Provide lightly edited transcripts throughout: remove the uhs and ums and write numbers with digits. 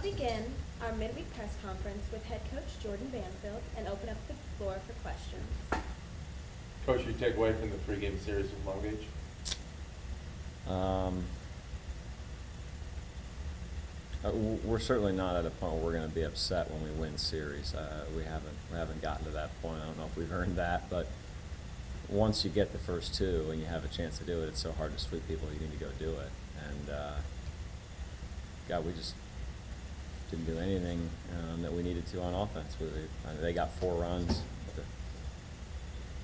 begin our midweek press conference with head coach Jordan Banfield and open up the floor for questions. Coach, your takeaway from the three-game series with Long Beach? We're certainly not at a point where we're going to be upset when we win series. We haven't gotten to that point. I don't know if we've earned that, but once you get the first two and you have a chance to do it, it's so hard to sweep people. You need to go do it. And God, we just didn't do anything that we needed to on offense. They got 4 runs. The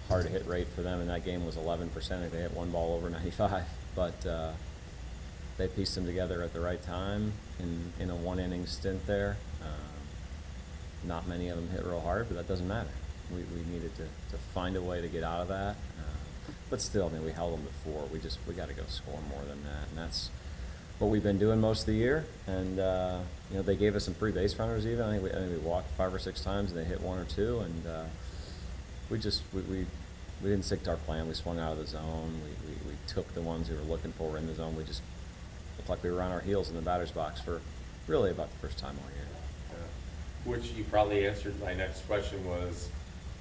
hard hit rate for them in that game was 11%. I think they hit one ball over 95, but they pieced them together at the right time in a 1-inning stint there. Not many of them hit real hard, but that doesn't matter. We needed to find a way to get out of that. But still, I mean, we held them to 4. We got to go score more than that, and that's what we've been doing most of the year. And they gave us some free base runners even. I think we walked 5 or 6 times, and they hit 1 or 2, and we didn't stick to our plan. We swung out of the zone. We took the ones we were looking for in the zone. We just looked like we were on our heels in the batter's box for really about the first time all year. Which you probably answered my next question was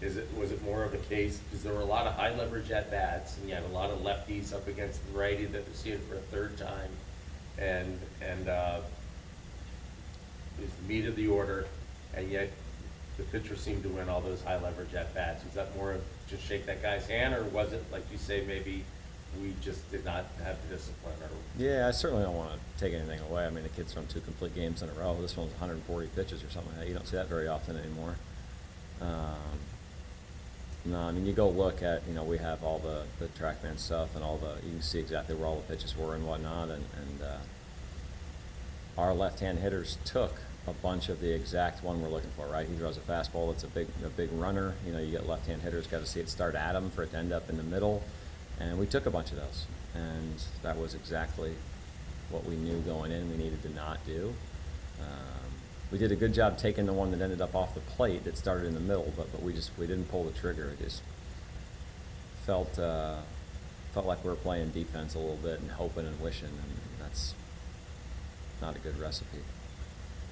it more of a case, because there were a lot of high leverage at bats, and you had a lot of lefties up against the righty that was seeing it for a third time, and it was the meat of the order, and yet the pitcher seemed to win all those high leverage at bats. Was that more of just shake that guy's hand, or was it, like you say, maybe we just did not have the discipline? Or Yeah, I certainly don't want to take anything away. I mean, the kid's thrown 2 complete games in a row. This one's 140 pitches or something like that. You don't see that very often anymore. No, I mean, you go look at, we have all the TrackMan stuff and you can see exactly where all the pitches were and whatnot, and our left-hand hitters took a bunch of the exact one we're looking for, right? He throws a fastball that's a big runner. You get left-hand hitters, got to see it start at him for it to end up in the middle, and we took a bunch of those, and that was exactly what we knew going in we needed to not do. We did a good job taking the one that ended up off the plate that started in the middle, but we didn't pull the trigger. It just felt like we were playing defense a little bit and hoping and wishing, and that's not a good recipe.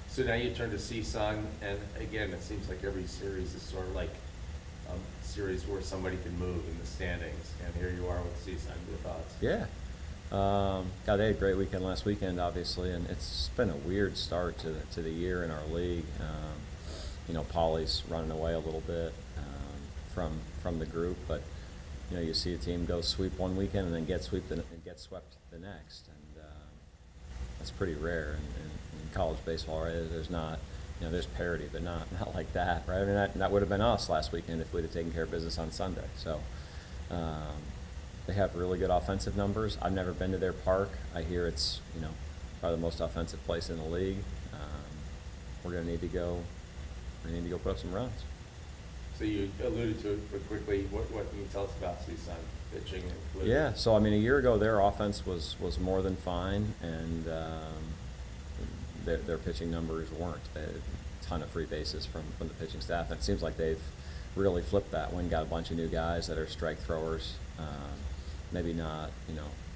So now you turn to CSUN, and again, it seems like every series is sort of like a series where somebody can move in the standings, and here you are with CSUN. Your thoughts? Yeah. God, they had a great weekend last weekend, obviously, and it's been a weird start to the year in our league. Paulie's running away a little bit from the group, but you see a team go sweep one weekend and then get swept the next, and that's pretty rare in college baseball, right? There's not, there's parity, but not like that, right? I mean, that would have been us last weekend if we'd have taken care of business on Sunday. So. They have really good offensive numbers. I've never been to their park. I hear it's, probably the most offensive place in the league. We're going to need to go. We need to go put up some runs. So you alluded to it, but quickly, what can you tell us about CSUN pitching? Yeah. So I mean, a year ago, their offense was more than fine, and their pitching numbers weren't. They had a ton of free bases from the pitching staff, and it seems like they've really flipped that. Wynn got a bunch of new guys that are strike throwers. Maybe not,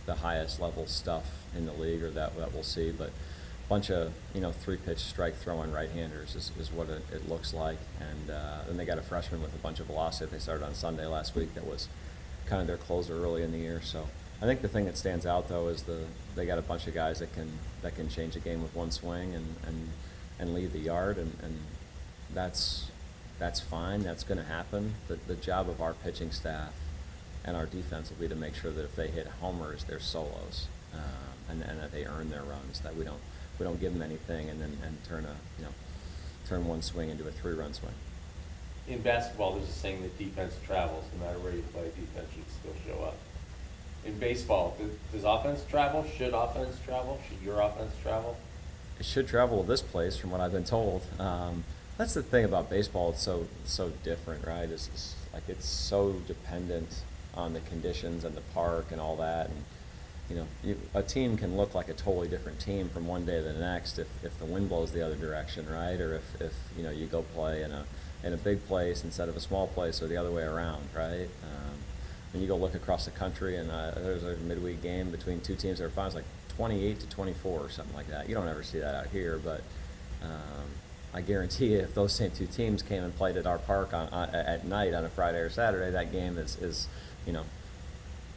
the highest level stuff in the league, or that we'll see, but a bunch of, 3-pitch strike throwing right-handers is what it looks like. And then they got a freshman with a bunch of velocity. They started on Sunday last week. That was kind of their closer early in the year. So I think the thing that stands out, though, is they got a bunch of guys that can change a game with one swing and leave the yard, and that's fine. That's going to happen. The job of our pitching staff and our defense will be to make sure that if they hit homers, they're solos, and that they earn their runs. That we don't give them anything and turn one swing into a 3-run swing. In basketball, there's a saying that defense travels. No matter where you play, defense should still show up. In baseball, does offense travel? Should offense travel? Should your offense travel? It should travel to this place, from what I've been told. That's the thing about baseball. It's so different, right? It's so dependent on the conditions and the park and all that, and a team can look like a totally different team from one day to the next if the wind blows the other direction, right? Or if you go play in a big place instead of a small place, or the other way around, right? When you go look across the country, and there's a midweek game between two teams that are finals, like 28-24 or something like that. You don't ever see that out here, but I guarantee you, if those same two teams came and played at our park at night on a Friday or Saturday, that game is you know,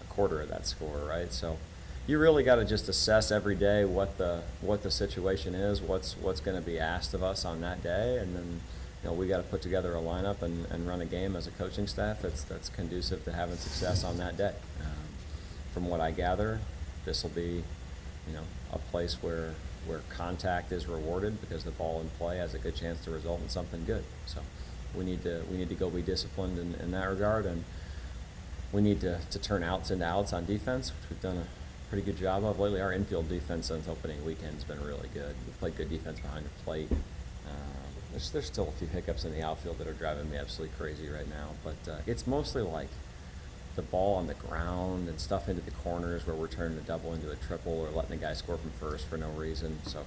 a quarter of that score, right? So you really got to just assess every day what the situation is, what's going to be asked of us on that day, and then we got to put together a lineup and run a game as a coaching staff that's conducive to having success on that day. From what I gather, this will be a place where contact is rewarded because the ball in play has a good chance to result in something good. So we need to go be disciplined in that regard, and we need to turn outs into outs on defense, which we've done a pretty good job of lately. Our infield defense since opening weekend has been really good. We've played good defense behind the plate. There's still a few hiccups in the outfield that are driving me absolutely crazy right now, but it's mostly like the ball on the ground and stuff into the corners where we're turning a double into a triple or letting the guy score from first for no reason. So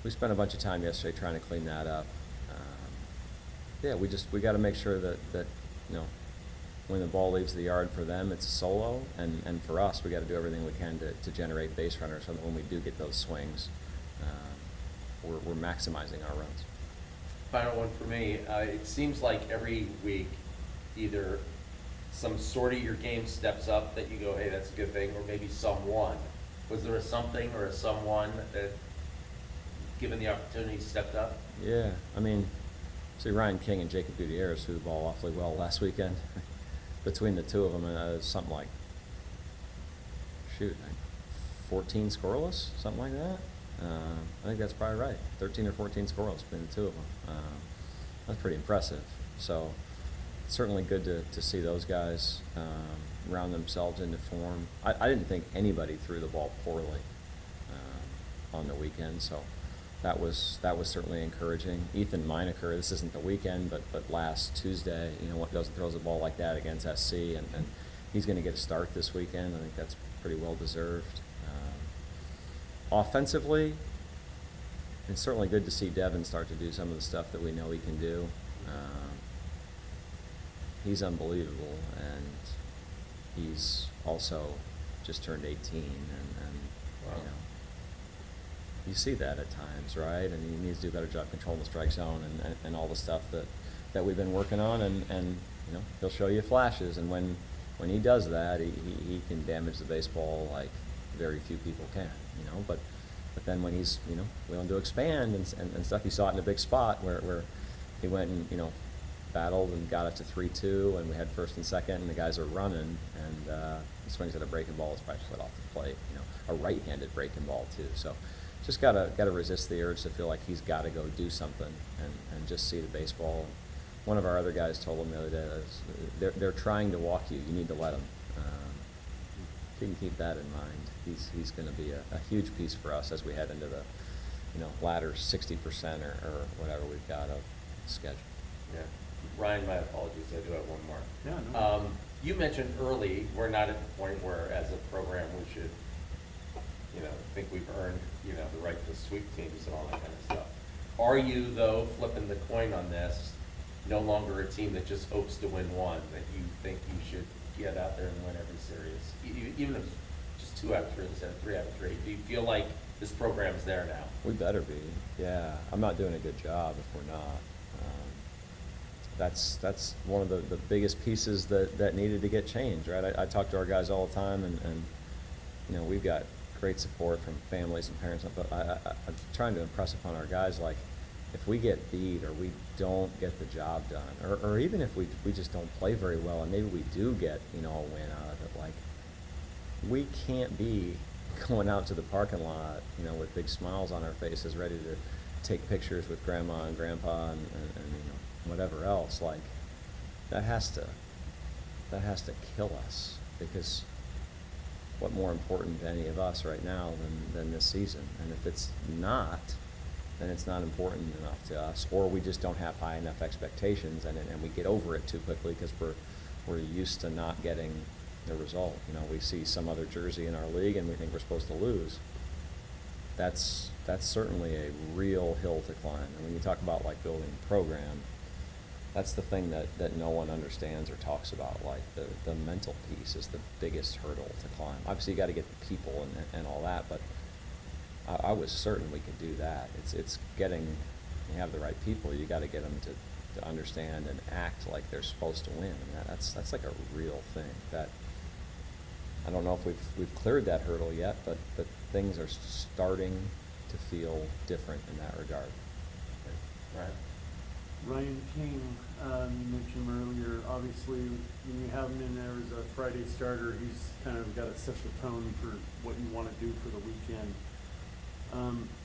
we spent a bunch of time yesterday trying to clean that up. We got to make sure that when the ball leaves the yard for them, it's a solo, and for us, we got to do everything we can to generate base runners so that when we do get those swings, we're maximizing our runs. Final one for me. It seems like every week, either some sort of your game steps up that you go, hey, that's a good thing, or maybe someone. Was there a something or a someone that, given the opportunity, stepped up? Yeah, I mean, see Ryan King and Jacob Gutierrez threw the ball awfully well last weekend. Between the two of them, something like, 14 scoreless, something like that. I think that's probably right. 13 or 14 scoreless between the two of them. That's pretty impressive. So certainly good to see those guys round themselves into form. I didn't think anybody threw the ball poorly on the weekend, so that was certainly encouraging. Ethan Meinecker, this isn't the weekend, but last Tuesday, goes and throws a ball like that against SC, and he's going to get a start this weekend. I think that's pretty well deserved. Offensively, it's certainly good to see Devin start to do some of the stuff that we know he can do. He's unbelievable, and he's also just turned 18, and wow. You see that at times, right? And he needs to do a better job controlling the strike zone and all the stuff that we've been working on, and he'll show you flashes, and when he does that, he can damage the baseball like very few people can, but then when he's willing to expand and stuff, you saw it in a big spot where he went and battled and got it to 3-2, and we had first and second, and the guys are running, and he swings at a breaking ball. It's probably slid off the plate, a right-handed breaking ball too. So just gotta resist the urge to feel like he's got to go do something and just see the baseball. One of our other guys told him the other day, they're trying to walk you. You need to let them. If you can keep that in mind, he's going to be a huge piece for us as we head into the latter 60% or whatever we've got of schedule. Yeah. Ryan, my apologies. I do have one more. Yeah, no. You mentioned early we're not at the point where, as a program, we should, think we've earned, the right to sweep teams and all that kind of stuff. Are you, though, flipping the coin on this, no longer a team that just hopes to win one, that you think you should get out there and win every series, even if it's just 2 out of 3 instead of 3 out of 3? Do you feel like this program's there now? We better be. Yeah, I'm not doing a good job if we're not. That's one of the biggest pieces that needed to get changed, right? I talk to our guys all the time, and we've got great support from families and parents, but I'm trying to impress upon our guys, like, if we get beat or we don't get the job done, or even if we just don't play very well and maybe we do get a win out of it, like, we can't be going out to the parking lot with big smiles on our faces ready to take pictures with grandma and grandpa and whatever else. Like, that has to kill us, because what more important to any of us right now than this season? And if it's not, then it's not important enough to us, or we just don't have high enough expectations, and we get over it too quickly because we're used to not getting the result. We see some other jersey in our league and we think we're supposed to lose. That's certainly a real hill to climb. And when you talk about like building a program, that's the thing that no one understands or talks about. Like the mental piece is the biggest hurdle to climb. Obviously you got to get the people and all that, but I was certain we could do that. It's getting you have the right people, you got to get them to understand and act like they're supposed to win. And that's like a real thing. That I don't know if we've cleared that hurdle yet, but things are starting to feel different in that regard. Right. Ryan King, you mentioned him earlier, obviously, when you have him in there as a Friday starter, he's kind of got to set the tone for what you want to do for the weekend.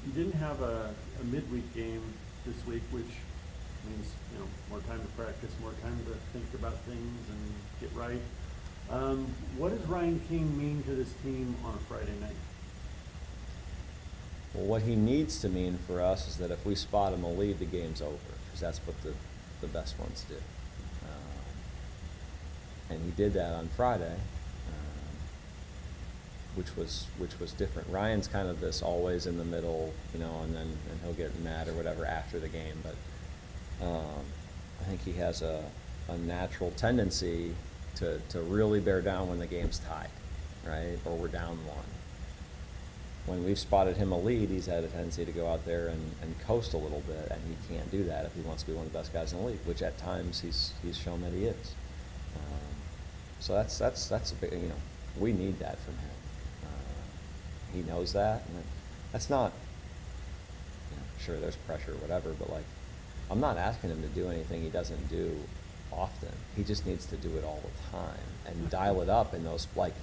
You didn't have a midweek game this week, which means, more time to practice, more time to think about things and get right. What does Ryan King mean to this team on a Friday night? Well, what he needs to mean for us is that if we spot him a lead, the game's over, because that's what the best ones do. And he did that on Friday, which was different. Ryan's kind of this always in the middle, and he'll get mad or whatever after the game. But I think he has a natural tendency to really bear down when the game's tied, right, or we're down one. When we've spotted him a lead, he's had a tendency to go out there and coast a little bit, and he can't do that if he wants to be one of the best guys in the league, which at times he's shown that he is. So that's a big, we need that from him. He knows that, and that's not, sure there's pressure or whatever, but like, I'm not asking him to do anything he doesn't do often. He just needs to do it all the time and dial it up in those, like,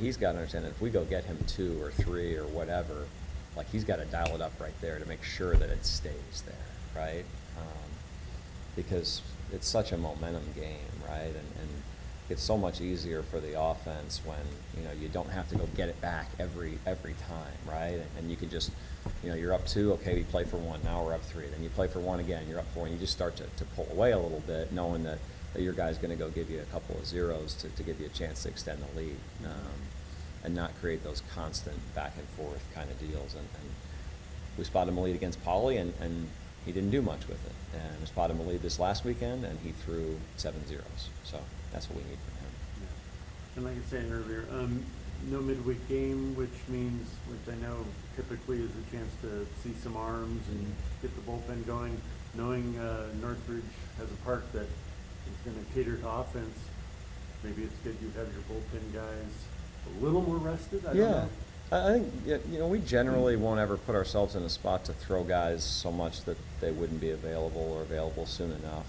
he's got to understand that if we go get him 2 or 3 or whatever, like, he's got to dial it up right there to make sure that it stays there, right? Because it's such a momentum game, right? And it's so much easier for the offense when, you don't have to go get it back every time, right? And you can just, you're up 2, okay, we play for 1, now we're up 3. Then you play for 1 again, you're up 4, and you just start to pull away a little bit, knowing that your guy's going to go give you a couple of zeros to give you a chance to extend the lead, and not create those constant back and forth kind of deals. And we spotted him a lead against Poly, and he didn't do much with it. And we spotted him a lead this last weekend, and he threw 7 zeros. So that's what we need from him. Yeah. And like I was saying earlier, no midweek game, which I know typically is a chance to see some arms and get the bullpen going. Knowing Northridge has a park that is going to cater to offense, maybe it's good you have your bullpen guys a little more rested. I don't know. I think, we generally won't ever put ourselves in a spot to throw guys so much that they wouldn't be available or available soon enough.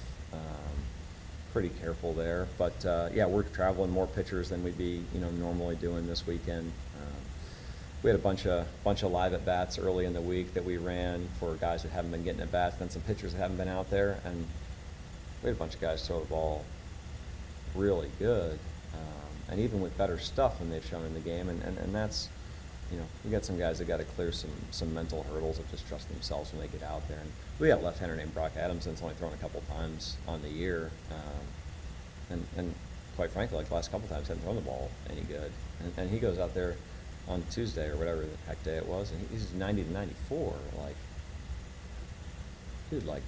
Pretty careful there. But, we're traveling more pitchers than we'd be, normally doing this weekend. We had a bunch of live at-bats early in the week that we ran for guys that haven't been getting at-bats, then some pitchers that haven't been out there. And we had a bunch of guys throw the ball really good, and even with better stuff than they've shown in the game. And that's, we got some guys that got to clear some mental hurdles of just trusting themselves when they get out there. And we got a left-hander named Brock Adamson that's only thrown a couple times on the year, and quite frankly, like the last couple times, hasn't thrown the ball any good. And he goes out there on Tuesday or whatever the heck day it was, and he's 90 to 94. Like, dude, like,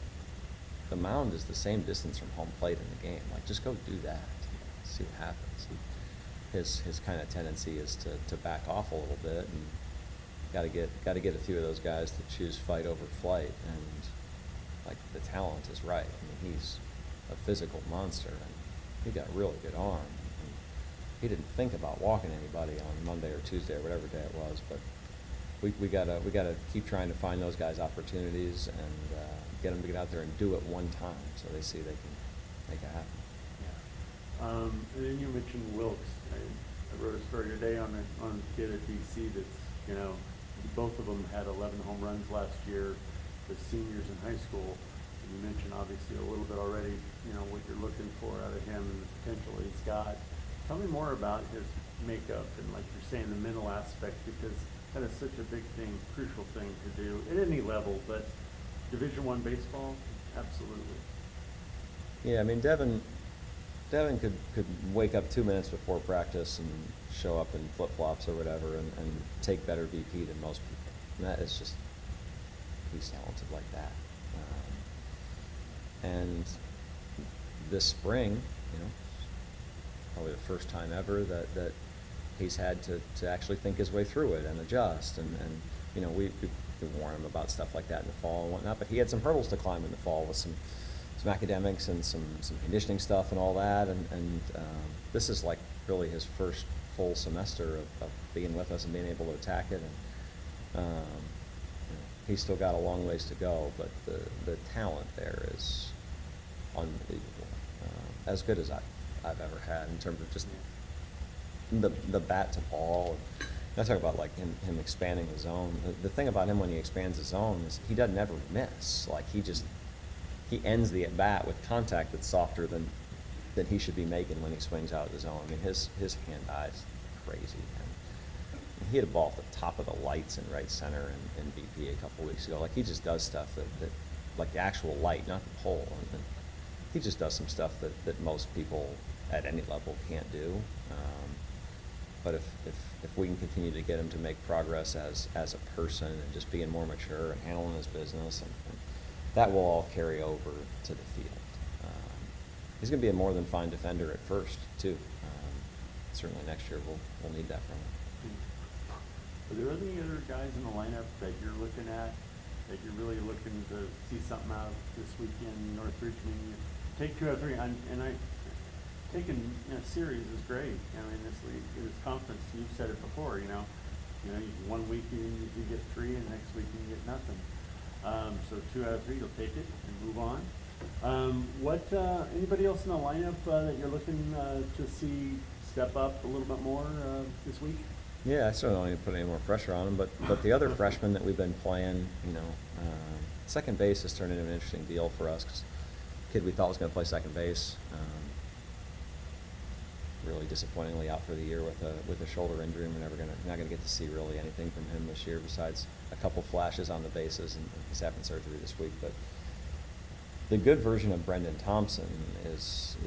the mound is the same distance from home plate in the game. Like, just go do that. See what happens. His kind of tendency is to back off a little bit, and got to get a few of those guys to choose fight over flight. And like, the talent is right. I mean, he's a physical monster, and he got a really good arm. And he didn't think about walking anybody on Monday or Tuesday or whatever day it was, but we gotta keep trying to find those guys opportunities and get them to get out there and do it one time so they see they can make it happen. And then you mentioned Wilkes. I wrote a story today on a kid at DC that's, both of them had 11 home runs last year as seniors in high school. And you mentioned obviously a little bit already, what you're looking for out of him and the potential he's got. Tell me more about his makeup and, like you're saying, the mental aspect, because that is such a big thing, crucial thing to do at any level, but Division I baseball, absolutely. Yeah, I mean, Devin could wake up 2 minutes before practice and show up in flip-flops or whatever and take better BP than most people. And that is just, he's talented like that. And this spring, probably the first time ever that he's had to actually think his way through it and adjust. And we warn him about stuff like that in the fall and whatnot. But he had some hurdles to climb in the fall with some academics and some conditioning stuff and all that. And this is like really his first full semester of being with us and being able to attack it. And you know, he's still got a long ways to go, but the talent there is unbelievable. As good as I've ever had in terms of just the bat to ball. And I talk about like him expanding his zone. The thing about him when he expands his zone is he doesn't ever miss. Like he ends the at bat with contact that's softer than he should be making when he swings out of the zone. I mean his hand-eye's crazy. And he had a ball at the top of the lights in right center in BP a couple weeks ago. Like he just does stuff that like the actual light, not the pole. And he just does some stuff that most people at any level can't do. But if we can continue to get him to make progress as a person and just being more mature and handling his business, and that will all carry over to the field. He's going to be a more than fine defender at first too. Certainly next year we'll need that from him. Are there any other guys in the lineup that you're looking at, that you're really looking to see something out of this weekend in Northridge? I mean, you take 2 out of 3, taking series is great. I mean, this conference, you've said it before. You one week you get 3, and the next week you get nothing. So 2 out of 3, you'll take it and move on. Anybody else in the lineup that you're looking to see step up a little bit more this week? Yeah, I certainly don't need to put any more pressure on him, but the other freshmen that we've been playing, second base has turned into an interesting deal for us, 'cause kid we thought was going to play second base, really disappointingly out for the year with a shoulder injury, and we're not going to get to see really anything from him this year besides a couple flashes on the bases, and he's having surgery this week. But the good version of Brendan Thompson is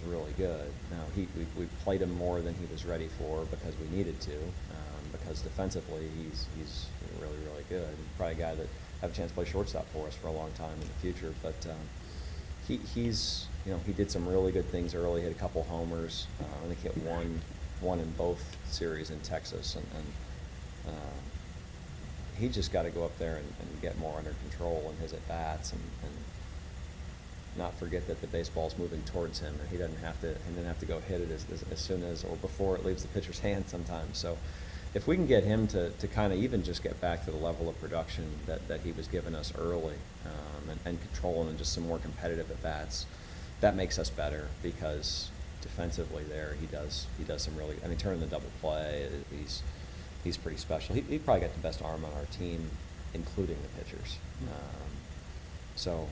really good. Now we played him more than he was ready for because we needed to, because defensively he's really, really good. He's probably a guy that have a chance to play shortstop for us for a long time in the future. But he did some really good things early. He had a couple homers. I think he hit one in both series in Texas, and he just got to go up there and get more under control in his at bats, and not forget that the baseball's moving towards him, and he didn't have to go hit it as soon as or before it leaves the pitcher's hand sometimes. So if we can get him to kind of even just get back to the level of production that he was giving us early, and controlling and just some more competitive at bats, that makes us better, because defensively there he does some really, I mean, turning the double play, he's pretty special. He probably got the best arm on our team, including the pitchers. So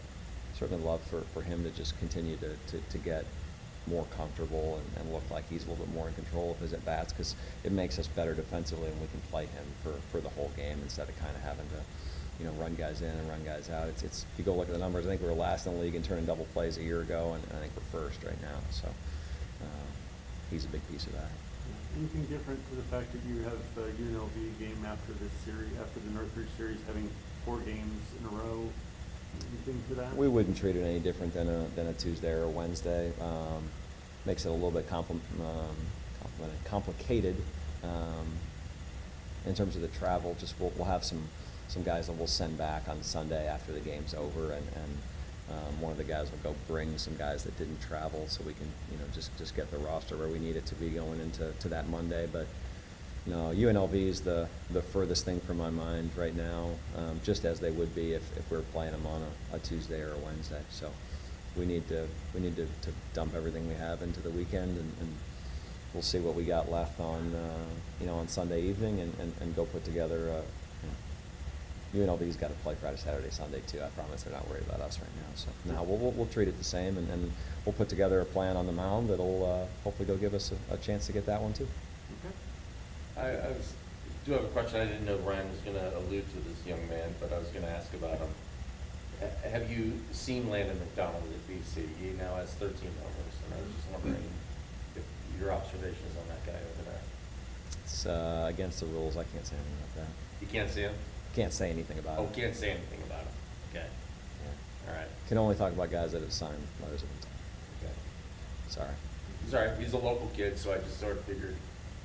certainly love for him to just continue to get more comfortable and look like he's a little bit more in control of his at bats, because it makes us better defensively, and we can play him for the whole game instead of kind of having to run guys in and run guys out. It's if you go look at the numbers, I think we were last in the league in turning double plays a year ago, and I think we're first right now. So he's a big piece of that. Anything different to the fact that you have UNLV game after this series, after the Northridge series, having 4 games in a row? Anything to that? We wouldn't treat it any different than a Tuesday or a Wednesday. Makes it a little bit complicated in terms of the travel. Just we'll have some guys that we'll send back on Sunday after the game's over, and one of the guys will go bring some guys that didn't travel, so we can just get the roster where we need it to be going into that Monday. But no, UNLV is the furthest thing from my mind right now, just as they would be if we were playing them on a Tuesday or a Wednesday. So we need to dump everything we have into the weekend, and we'll see what we got left on Sunday evening, and go put together. UNLV's got to play Friday, Saturday, Sunday too. I promise they're not worried about us right now. So no, we'll treat it the same, and we'll put together a plan on the mound that'll hopefully go give us a chance to get that one too. Okay. I do have a question. I didn't know Ryan was going to allude to this young man, but I was going to ask about him. Have you seen Landon McDonald at BC? He now has 13 homers, and I was just wondering if your observations on that guy over there. It's against the rules. I can't say anything about that. You can't see him? Can't say anything about it. Oh, can't say anything about him. Okay. Yeah. All right. Can only talk about guys that have signed letters of intent. Okay. Sorry. Sorry, he's a local kid, so I just sort of figured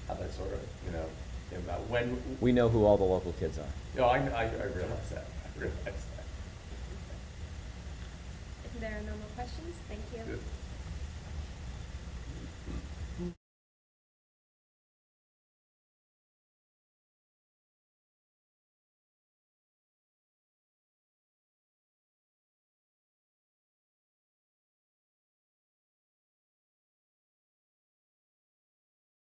how that sort of, about when. We know who all the local kids are. No, I realize that, I realize that. If there are no more questions, thank you. Good.